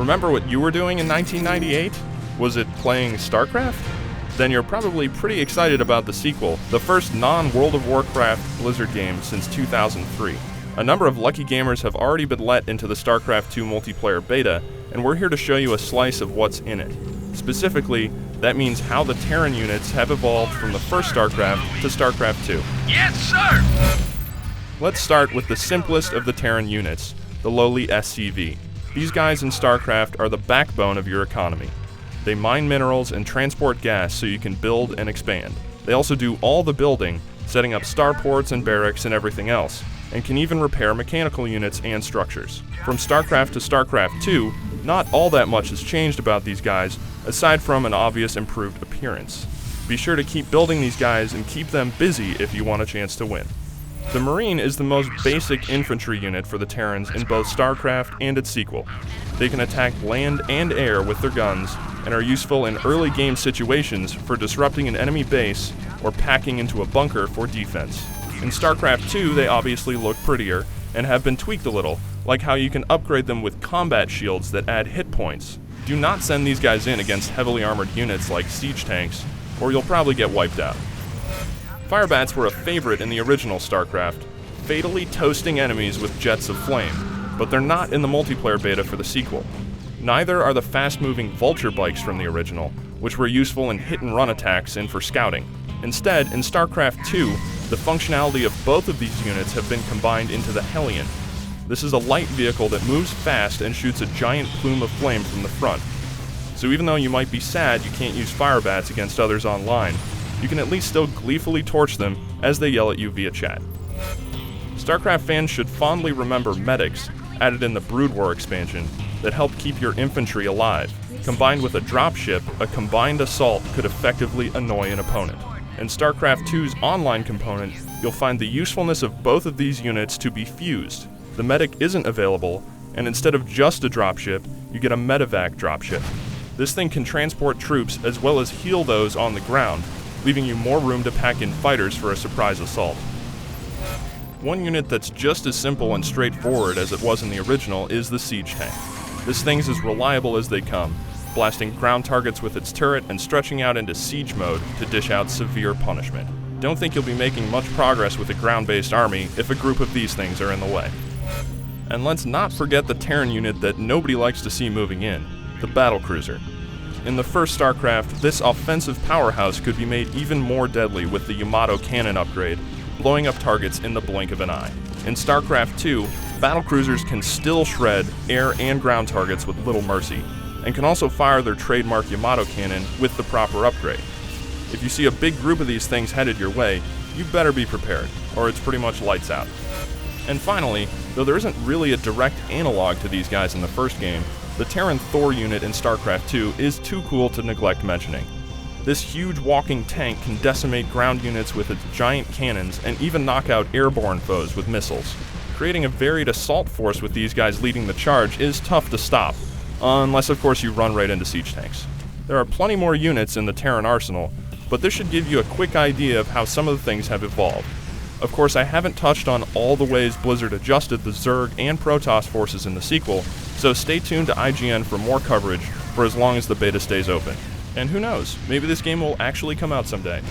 Remember what you were doing in 1998? Was it playing StarCraft? Then you're probably pretty excited about the sequel, the first non-World of Warcraft Blizzard game since 2003. A number of lucky gamers have already been let into the StarCraft II multiplayer beta, and we're here to show you a slice of what's in it. Specifically, that means how the Terran units have evolved from the first StarCraft to StarCraft II. Yes, sir! Let's start with the simplest of the Terran units, the lowly SCV. These guys in StarCraft are the backbone of your economy. They mine minerals and transport gas so you can build and expand. They also do all the building, setting up starports and barracks and everything else, and can even repair mechanical units and structures. From StarCraft to StarCraft II, not all that much has changed about these guys, aside from an obvious improved appearance. Be sure to keep building these guys and keep them busy if you want a chance to win. The Marine is the most basic infantry unit for the Terrans in both StarCraft and its sequel. They can attack land and air with their guns, and are useful in early game situations for disrupting an enemy base or packing into a bunker for defense. In StarCraft II, they obviously look prettier and have been tweaked a little, like how you can upgrade them with combat shields that add hit points. Do not send these guys in against heavily armored units like siege tanks, or you'll probably get wiped out. Firebats were a favorite in the original StarCraft, fatally toasting enemies with jets of flame, but they're not in the multiplayer beta for the sequel. Neither are the fast-moving vulture bikes from the original, which were useful in hit-and-run attacks and for scouting. Instead, in StarCraft II, the functionality of both of these units have been combined into the Hellion. This is a light vehicle that moves fast and shoots a giant plume of flame from the front. So even though you might be sad you can't use Firebats against others online, you can at least still gleefully torch them as they yell at you via chat. StarCraft fans should fondly remember medics, added in the Brood War expansion, that help keep your infantry alive. Combined with a dropship, a combined assault could effectively annoy an opponent. In StarCraft II's online component, you'll find the usefulness of both of these units to be fused. The medic isn't available, and instead of just a dropship, you get a medevac dropship. This thing can transport troops as well as heal those on the ground, leaving you more room to pack in fighters for a surprise assault. One unit that's just as simple and straightforward as it was in the original is the siege tank. This thing's as reliable as they come, blasting ground targets with its turret and stretching out into siege mode to dish out severe punishment. Don't think you'll be making much progress with a ground-based army if a group of these things are in the way. And let's not forget the Terran unit that nobody likes to see moving in, the battlecruiser. In the first StarCraft, this offensive powerhouse could be made even more deadly with the Yamato cannon upgrade, blowing up targets in the blink of an eye. In StarCraft II, battlecruisers can still shred air and ground targets with little mercy, and can also fire their trademark Yamato cannon with the proper upgrade. If you see a big group of these things headed your way, you better be prepared, or it's pretty much lights out. And finally, though there isn't really a direct analog to these guys in the first game, the Terran Thor unit in StarCraft II is too cool to neglect mentioning. This huge walking tank can decimate ground units with its giant cannons and even knock out airborne foes with missiles. Creating a varied assault force with these guys leading the charge is tough to stop, unless of course you run right into siege tanks. There are plenty more units in the Terran arsenal, but this should give you a quick idea of how some of the things have evolved. Of course, I haven't touched on all the ways Blizzard adjusted the Zerg and Protoss forces in the sequel, so stay tuned to IGN for more coverage for as long as the beta stays open. And who knows, maybe this game will actually come out someday.